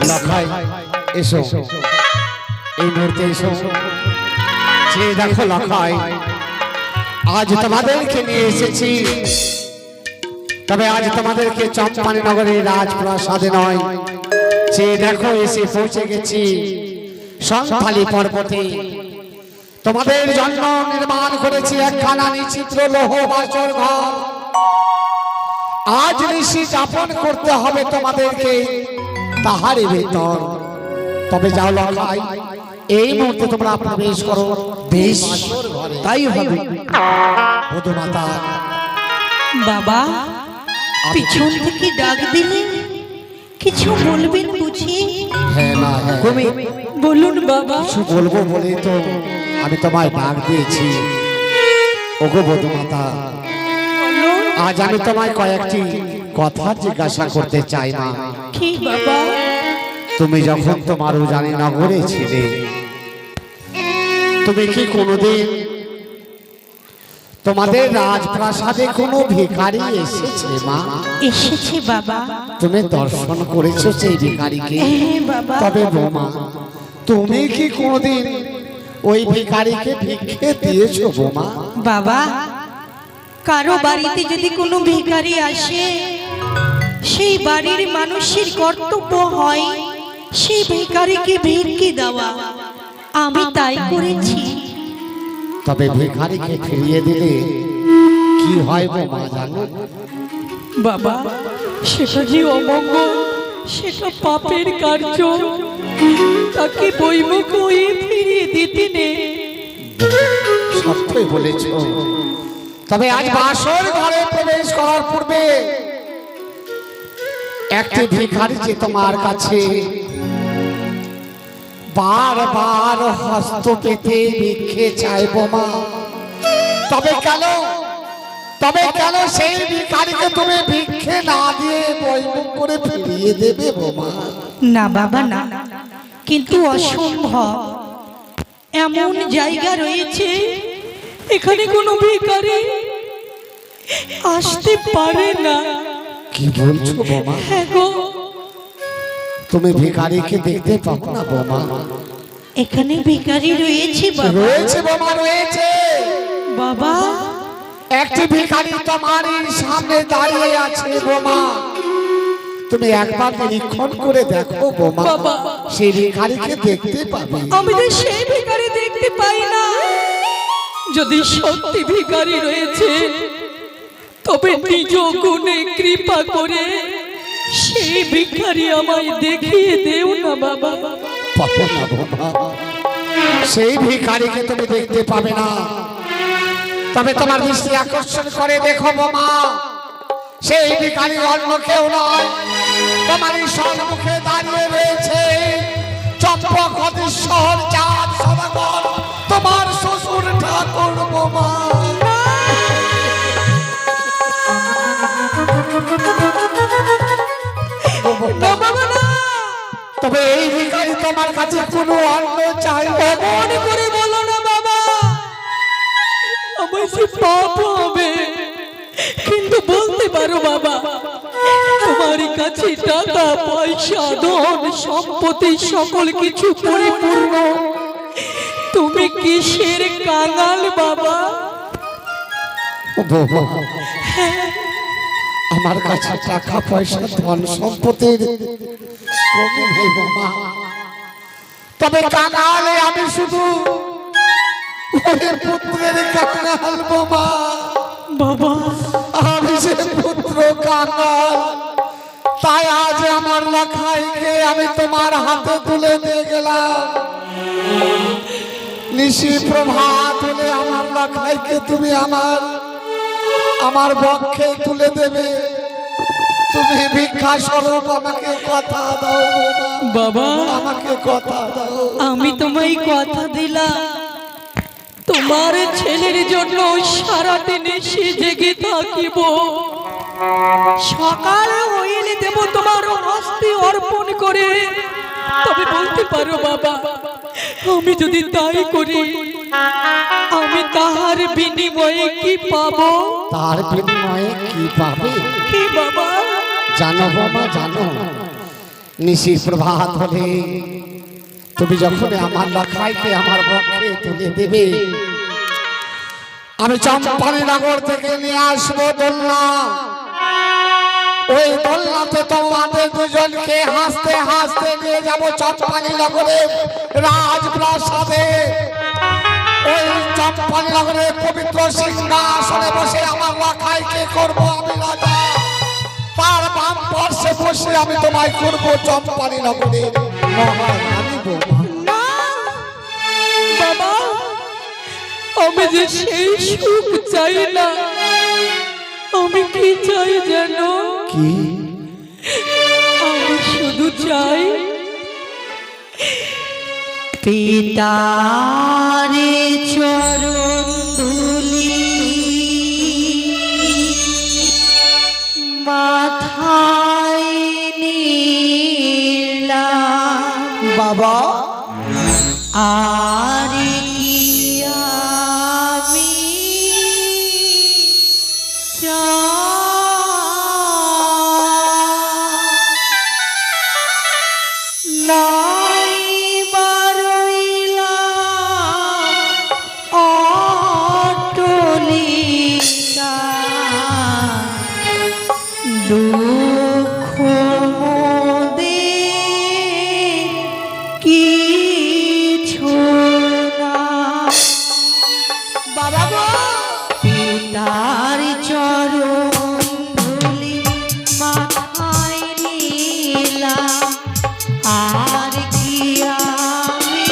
লখাই এসো, এই মুহূর্তে এসো। যে দেখো লখাই, আজ তোমাদেরকে নিয়ে এসেছি, তবে আজ তোমাদেরকে চম্পানি নগরের রাজপ্রাসাদে নয়, যে দেখো এসে পৌঁছে গেছি সংথালি পর্বতে। তোমাদের জন্য নির্মাণ করেছি একখানা নিচিত্র লোহ বাসর ঘর। আজ নিশি যাপন করতে হবে তোমাদেরকে তাহারই ভেতর। তবে যাও লখাই, এই মুহূর্তে তোমরা প্রবেশ করো। বেশ, তাই হবে। বধূমাতা বাবা, পিছন থেকে ডাক দিলে কিছু বলবেন বুঝি? হ্যাঁ না হ্যাঁ, বলুন বাবা। কিছু বলবো বলে তো আমি তোমায় ডাক দিয়েছি। ওগো বধূমাতা, আজ আমি তোমায় কয়েকটি কথা জিজ্ঞাসা করতে চাই না। কি বাবা? তুমি যখন তোমার উজানি নগরে ছিলে, তুমি কি কোনোদিন তোমাদের রাজপ্রাসাদে কোনো ভিখারি এসেছে মা? এসেছে বাবা। তুমি দর্শন করেছো সেই ভিখারিকে? হ্যাঁ বাবা। তবে বোমা, তুমি কি কোনোদিন ওই ভিখারিকে ভিক্ষে দিয়েছো বোমা? বাবা, কারো বাড়িতে যদি কোনো ভিখারি আসে, সেই বাড়ির মানুষের কর্তব্য হয় সেই ভিখারিকে ভিক্ষে দেওয়া। আমি তাই করেছি। তবে ভিখারিকে ফিরিয়ে দিলে কি হয় বোমা জানো? বাবা, সেটা যে অমঙ্গল, সেটা পাপের কার্য। তাকে বৈমুখ হয়ে ফিরিয়ে দিতে নেই। সত্যই বলেছ। তবে আজ বাসর ঘরে প্রবেশ করার পূর্বে একটি ভিখারি যে তোমার কাছে বারবার হস্ত পেতে ভিক্ষে চাইবো মা। তবে কেন সেই ভিখারিকে তুমি ভিক্ষে না দিয়ে বৈমুখ করে ফিরিয়ে দেবে বোমা? না বাবা না, কিন্তু অসম্ভব। এমন জায়গা রয়েছে এখানে কোনো ভিখারি আসতে পারে না। কি বলছো বোমা? হ্যাঁ গো, তুমি ভিখারিকে দেখতে পাবো না বোমা? এখানে ভিখারি রয়েছে বাবা। রয়েছে বোমা, রয়েছে বাবা। একটি ভিখারি তোমার সামনে দাঁড়িয়ে আছে বোমা। তুমি একবার নিরীক্ষণ করে দেখো বোমা, বাবা, সেই ভিখারিকে দেখতে পাবে। আমি তো সেই ভিখারি দেখতে পাই না। যদি সত্যি ভিখারি রয়েছে, তবে নিজ গুণে কৃপা করে সেই ভিখারি আমায় দেখিয়ে দেও না বাবা। পাবো না বোমা, সেই ভিখারিকে তুমি দেখতে পাবে না। তবে তোমার দৃষ্টি আকর্ষণ করে দেখো বোমা, সেই ভিখারি অন্য কেউ নয়, তোমার সম্মুখে দাঁড়িয়ে রয়েছে চম্পকদীশ্বর চাঁদ সদাগর, তোমার শ্বশুর ঠাকুর বোমা। তবে এই ভিখারি তোমার কাছে কোনো অন্ন চাই মনে করে বলো না বাবা, আমার সে পাপ হবে। কিন্তু বলতে পারো বাবা, তোমার কাছে টাকা পয়সা ধন সম্পত্তি সকল কিছু পরিপূর্ণ, তুমি কিসের কাঙাল বাবা? আমার কাছে টাকা পয়সা ধন সম্পত্তির কমি নেই বোমা। তবে কাঙালে আমি শুধু ওরে পুত্রের কাঙাল বোমা। বাবা, আমি সে পুত্র কাঙাল, তাই আজ আমার লখাইকে আমি তোমার হাতে তুলে দিয়ে গেলাম। নিশি প্রভাত হলে আমার লখাইকে তুমি আমার বক্ষে তুলে দেবে। তুমি ভিক্ষা স্বরূপ আমাকে কথা দাও বাবা, আমাকে কথা দাও। আমি তোমায় কথা দিলাম, তোমার ছেলের জন্য সারাদিন এসে জেগে থাকিব। সকাল হইলে দেব তোমার হস্তে অর্পণ করে। তবে বলতে পারো বাবা, আমি যদি তাই করি, আমি তাহার বিনিময়ে কি পাবো? তার বিনিময়ে কি পাবে? কি বাবা? জানো বাবা, জানো নিশির প্রভাত হলে তুমি যখন আমার লখাইকে আমার পক্ষে তুলে দেবে, আমি চম্পানি নগর থেকে নিয়ে আসবো দোলনা। ওই দোলনাতে তোমাদের দুজনকে হাসতে হাসতে নিয়ে যাবো চম্পানি নগরে রাজপ্রাসাদে। ওই চম্পানি নগরের পবিত্র সিংহাসনে বসে আমার লখাইকে করবো আমি রাজা। তার বাম পার্শ্বে বসে আমি তোমায় করবো চম্পানি নগরের মহারানী বৌমা। না বাবা, আমি যে সেই সুখ চাই না, আমি কি চাই জানো? কি? আমি শুধু চাই পিতারে চরণ ধুলি মাথায় নিলাম বাবা, আর কি আমি নাই বারইলাম অটলিকা দুঃখ মোদের কিছু না। বাবা গো, পিতার চরণ ধুলি মাথায় নিলাম, আর কি আমি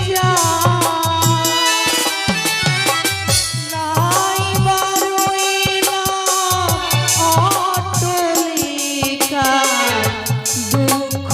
চাই? নাই বারইলাম অটলিকা দুঃখ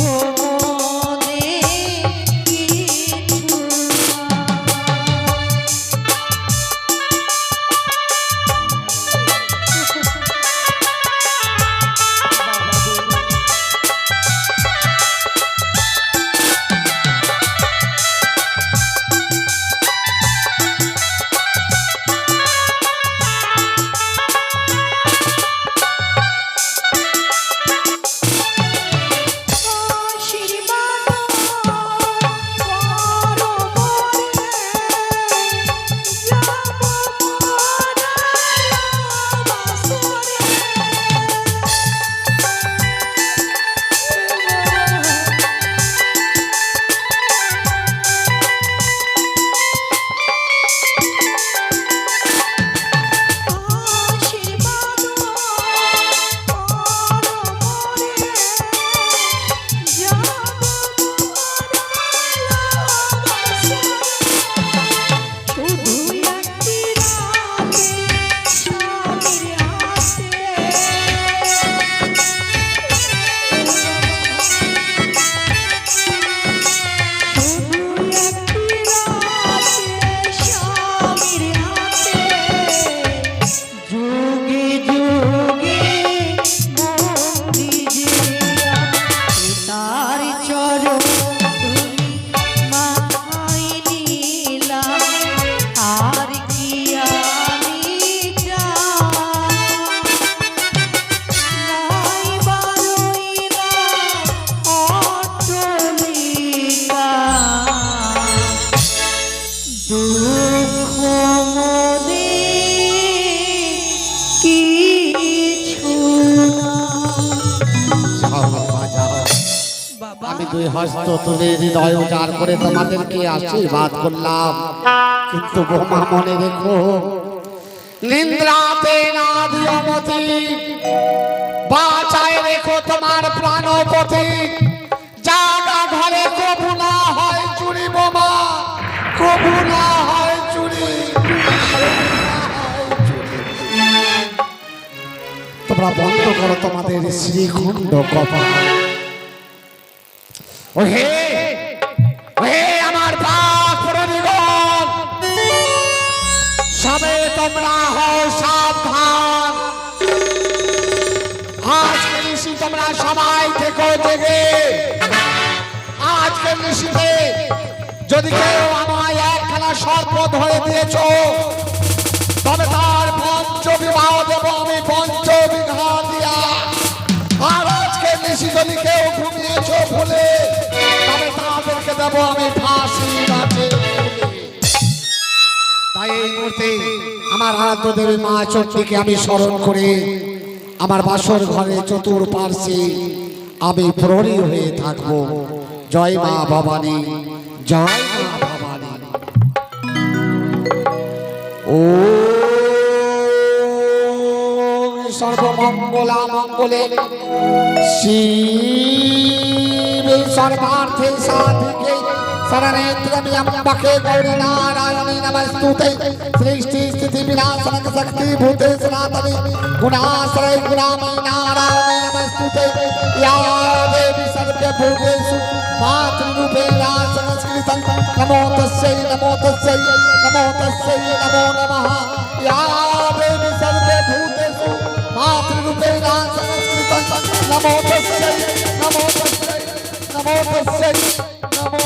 মোদের কিছু না। আমি দুই হস্ত তুলে হৃদয় উজাড় করে তোমাদেরকে আশীর্বাদ করলাম, কিন্তু বোমা মনে রেখো, নিন্দ্রাতে না দিও মতি, বাঁচায় রেখো তোমার প্রাণপতি। জাগা ঘরে কবু না হয় চুরি বোমা, কবু না হয় চুরি। তোমরা বন্ধ করো তোমাদের শ্রীখণ্ড কপাল। ওহে ওহে আমার পাপ প্রণীগণ, সবে তোমরা হও সাবধান। আজকে নিশি তোমরা সবাই থেকো জেগে। আজকে নিশিতে যদি কেউ আমায় একখানা সর্প ধরে দিয়েছ, তবে তার পঞ্চ বিবাহ দেব আমি পঞ্চ বিঘা দিয়া। আর আজকে নিশি যদি কেউ ঘুমিয়েছ যাব আমি ফাঁসি গাছে। তাই এই মুহূর্তে আমার আরাধ্য দেবী মা চণ্ডীকে আমি স্মরণ করে আমার বাসর ঘরে চতুর্পার্শ্বে আমি প্রহরী হয়ে থাকবো। জয় মা ভবানী, জয় মা ভবানী। ও সর্বমঙ্গলা মঙ্গলে শিবে সর্বার্থে সাধিকে শরণে ত্র্যম্বকে গৌরী নারায়ণী নমস্তুতে। সৃষ্টি স্থিতি বিনাশনক শক্তি ভূতে সনাতনে গুণাশ্রয় গুণাময়ী নারায়ণী নমস্তুতে। या देवी सर्वभूतेषु मातृरूपेण संस्कृतं नमो तस्यै नमो तस्यै नमो तस्यै नमो नमः। या देवी सर्वभूतेषु मातृरूपेण संस्कृतं नमो तस्यै नमो तस्यै नमो तस्यै नमो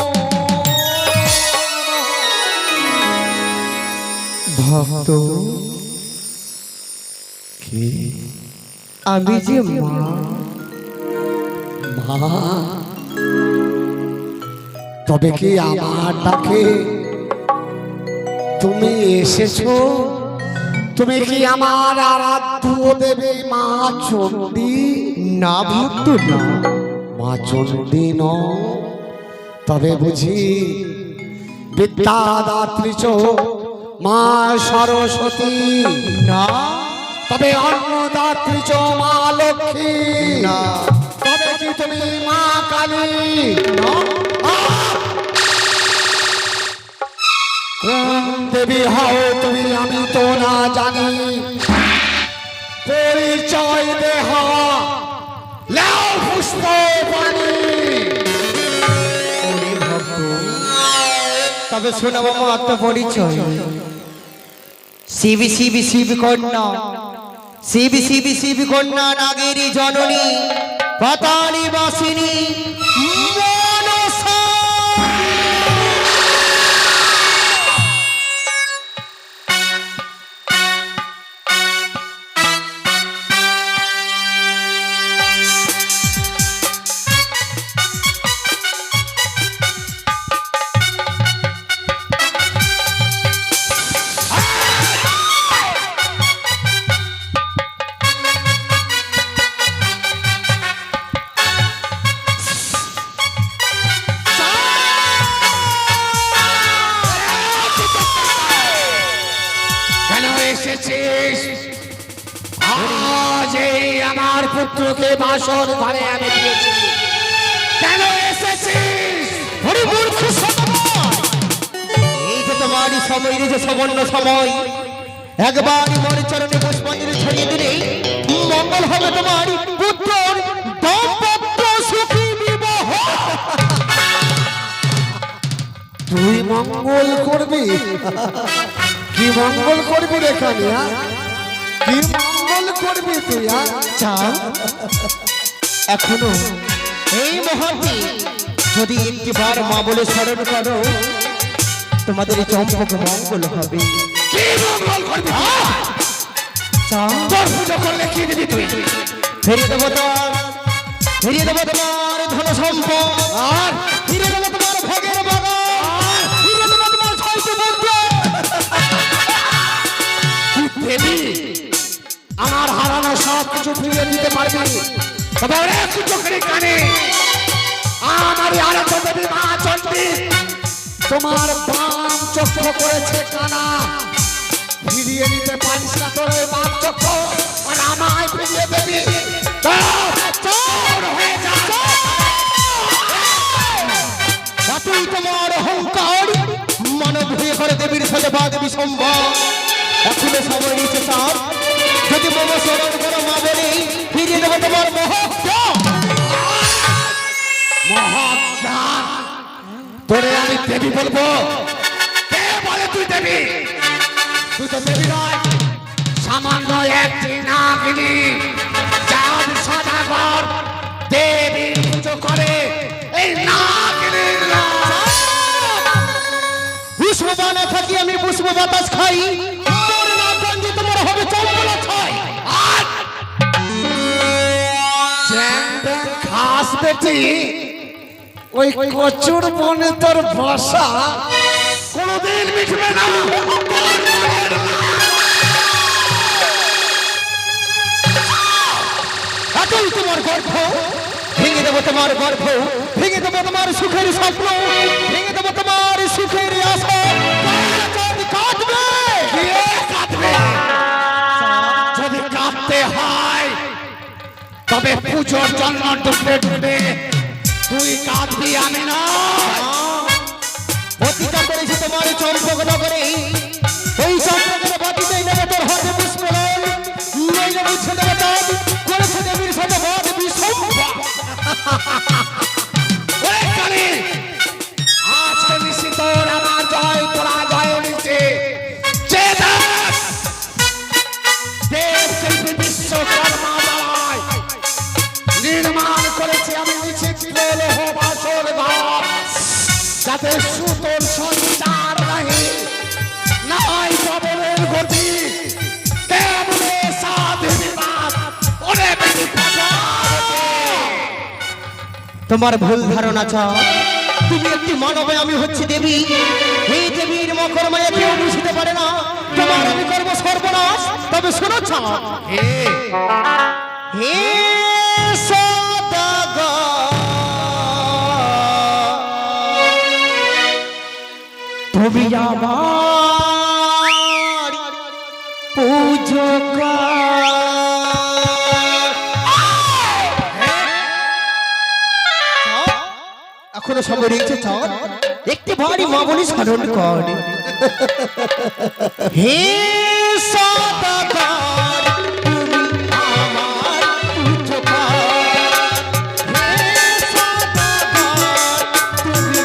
ভক্ত কি আমি যে মা মা, তবে কি আমার ডাকে তুমি এসেছো? তুমি কি আমার আরাধ্য দেবী মা চণ্ডী? না ভক্ত না, মা চণ্ডী ন, তবে বুঝি বিদ্যাদাত্রী মা সরস্বতী? না তবে অন্নদাত্রী মা লক্ষ্মী? না তবে কি তুমি মা কালী? কোন দেবী হও তুমি আমি তো না জানি, পরিচয় দেহ লাও পুষ্প পানি। ভক্ত তবে শোনাবো আত্মপরিচয়। শিব শিব শিব কন্যা, শিব শিব শিব কন্যা নাগেরী জননী পাতালি বাসিনী মনসা। আজ এই আমার পুত্রকে বাসর ঘরে আমি দিয়েছি, কেন এসেছিস? হরিমূর্খ সতময়, এই যে তোমারই সময় যে সবর্ণ সময়, একবারই মোর চরণে পুষ্পাঞ্জলি ছড়িয়ে দিলে মঙ্গল হবে তোমার পুত্রর দাম্পত্য সুখী বিবাহ। তুই মঙ্গল করবি? কি মঙ্গল করবি রে কানিয়া? কি মঙ্গল করবি তুই? চাও এখনো এই মুহূর্তে যদি একটিবার মা বলে স্মরণ করো, তোমাদের এই চম্পক মঙ্গল হবে। কি মঙ্গল করবি? চাও তোর পুজো করলে কি দিবি তুই? ফিরিয়ে দেবো তোমার, ফিরিয়ে দেবো তোমার ধন সম্পদ, আর ফিরিয়ে দেবো তোমার ভোগের বাগান, ফিরিয়ে দেবো তোমার ছয়টি পুত্র। দেবী আমার হারানো সব কিছু ফিরিয়ে দিতে পারবি, তবে ওরে চোখের কানে আমার আরাধ্য দেবী মা চণ্ডী তোমার বাম চক্ষু করেছে কানা, ফিরিয়ে দিতে পারিস না তোর ওই বাম চক্ষু, আর আমায় ফিরিয়ে দেবি। চোর হয়ে যা। এতই তোমার অহংকার, মানব হয়ে করে দেবীর সাথে বা দেবী সম্ভব। এখনো সময় নিচ্ছে চাপ, যদি মনে স্মরণ করো মা বলি ফিরিয়ে দেবো তোমার মহত্ব। মহাজ্ঞান তোরে আমি দেবী বলবো? কে বলে তুই দেবী? তুই তো দেবী নয়, সামান্য একটি নাগিনী, যার সদাগর দেবী পুজো করে। এই নাগিনীর পুষ্প বানা থাকি আমি পুষ্প বাতাস খাই, তোর না গঞ্জি তোমার হবে চম্পলা ছাই। খাস বেটি, ওই ওই কচুর বনে তোর বসা কোনোদিন মিটবে না। এতই তোমার গর্ভ, ভেঙে দেবো তোমার গর্ভ, ভেঙে দেবো তোমার সুখের স্বপ্ন, ভেঙে দেবো তোমার সুখের আশা। কাঁদবে যদি কাঁদতে হয় তবে পুজোর জন্য ডুবে ডুবে তুই কাঁদবি, আমি না। প্রতিটা করেছি তোমার চম্পক নগরে, ওই চম্পকের বাটিতেই নেবে তোর হাতে বিস্ফোরণ, নইলে মুছে দেবে তাজ, করেছে দেবীর সাথে বাদ বিসম্বা। আজকে নিশ্চিত আমার জয় পরাজয় নিচে যে দাস দেব শিল্পী বিশ্বকর্মা দ্বারায় নির্মাণ করেছি আমি নিশ্চিত লোহ বাসর ঘর, যাতে সুতোর সঞ্চার নাহি নাই কবরের গতি কেমনে স্বাধীনবাদ ওরে বেটি তোমার ভুল ধারণা চাও, তুমি একটি মানবে, আমি হচ্ছি দেবী। এই দেবীর মকর মায়া কেউ বুঝতে পারে না, তোমার আমি করবো সর্বনাশ। তবে শোনো চাও, হে সদাগর, তুমি আমার পুজো এখনো সময় রয়েছে, চল একটি ভারী মামনি স্মরণ কর। হে সদাগর, তুমি আমার পুজো কর। হে সদাগর, তুমি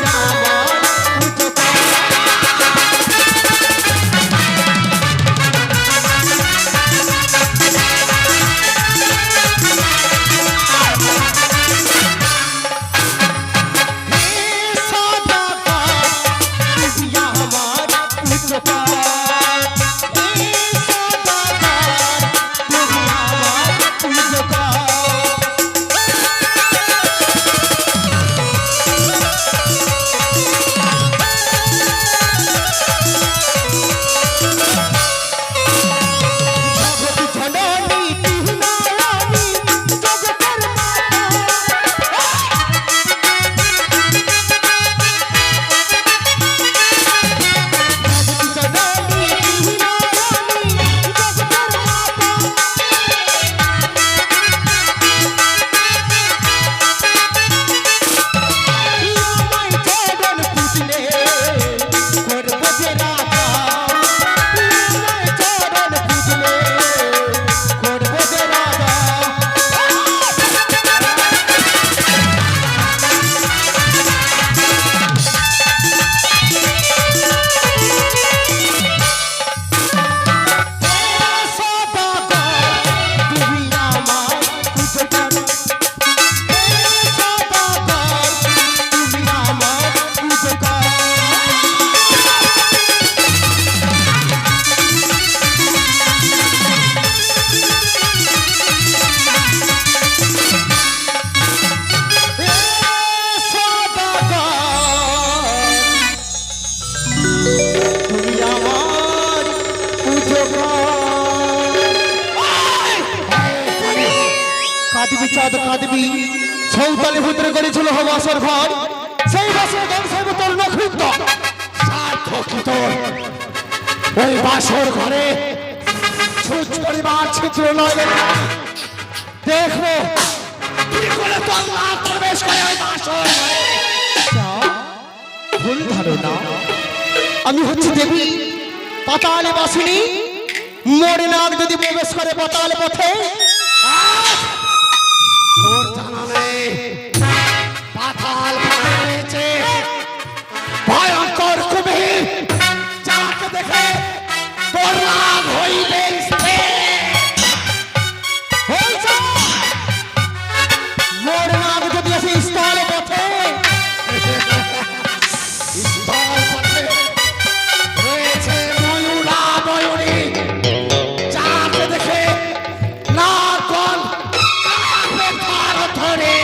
আমার পুজো কর। কাঁদবি চাঁদ কাঁদবি, সৌতালি পুত্রে করেছিল বাসর ঘর, সেই বাসর ঘর সব তোর নক্ষিত সার্থকিত ওই বাসর ঘরে ছুঁচ পরিবার ছিদ্র নয়। দেখবো কি করে তোর মা প্রবেশ করে ওই বাসর ঘরে। ভুল ধারণা, আমি হচ্ছি দেবী পাতালে বাসিনী। মরে নাগ যদি প্রবেশ করে পাতাল পথে, তোর জানা নেই পাতাল পথে রয়েছে ভয়ঙ্কর কুমির, যাকে দেখে তোর রাগ হইবে মরে নাগ যদি আসে স্থলে পথে, স্থল পথে রয়েছে ময়ূরা ময়ূরী, যাকে দেখে না কোন ধরে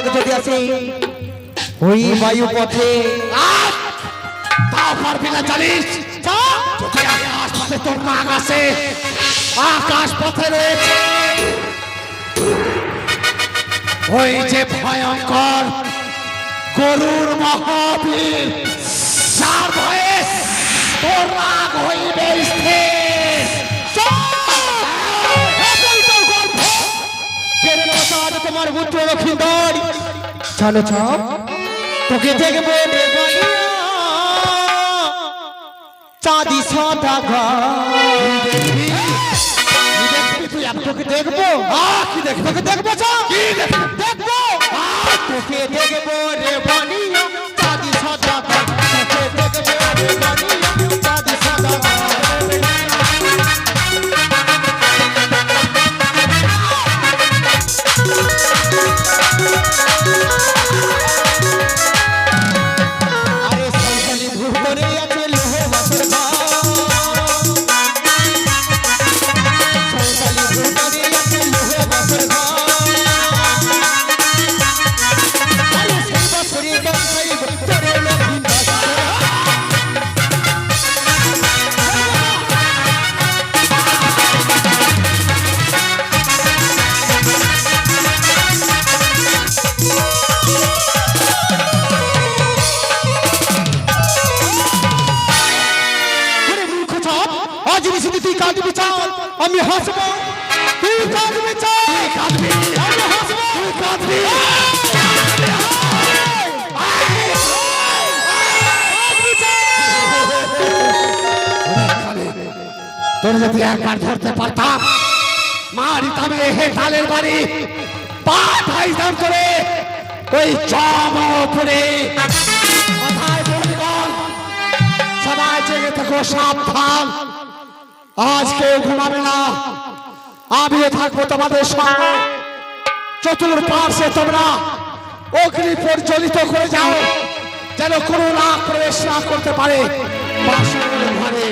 রাগ যদি আসে ওই বায়ু পথে আর তাও পারবি না জানিস যদি আকাশ পথে তোর রাগ আসে আকাশ পথে রয়েছে ওই যে ভয়ঙ্কর গরুর মহাবীর যার ভয়ে তোর রাগ হইবে স্থির। তোমার পুত্র লক্ষিন্দর চলো চপ তোকে দেখবো রে বলিয়া চাঁদি সাদা দেখবি তুই আমি তোকে দেখবো কি দেখবো তোকে দেখবো কি দেখবো দেখবো তোকে দেখবো রে বলিয়া চাঁদি সাদা তোকে দেখবো রে বলিয়া চাঁদি সাদা আরে সংসারী ধূপ করে আছে লোহ মাছের সংসারী ধূপ করে আছে লোহ মাছের আরে সেই বছরে গাই তোরে লক্ষ্মী আজ শুধু তুই কাঁদবি চাল আমি হাসবো তুই কাঁদবি চাল কাঁদবি আমি হাসবো তুই কাঁদবি তোর যদি একবার ধরতে পারতাম মারিতাম হে তালের বাড়ি পা ঠাইতাম করে ওই জম উপরে মাথায় বন্ধুগণ সবাই জেগে থেকো সাবধান আজ কেউ ঘুমাবে না আমিও থাকবো তোমাদের সঙ্গে চতুর্পার্শ্বে তোমরা অগ্নি প্রজ্বলিত করে যাও যেন কোনো না প্রবেশ না করতে পারে বাসনের ঘরে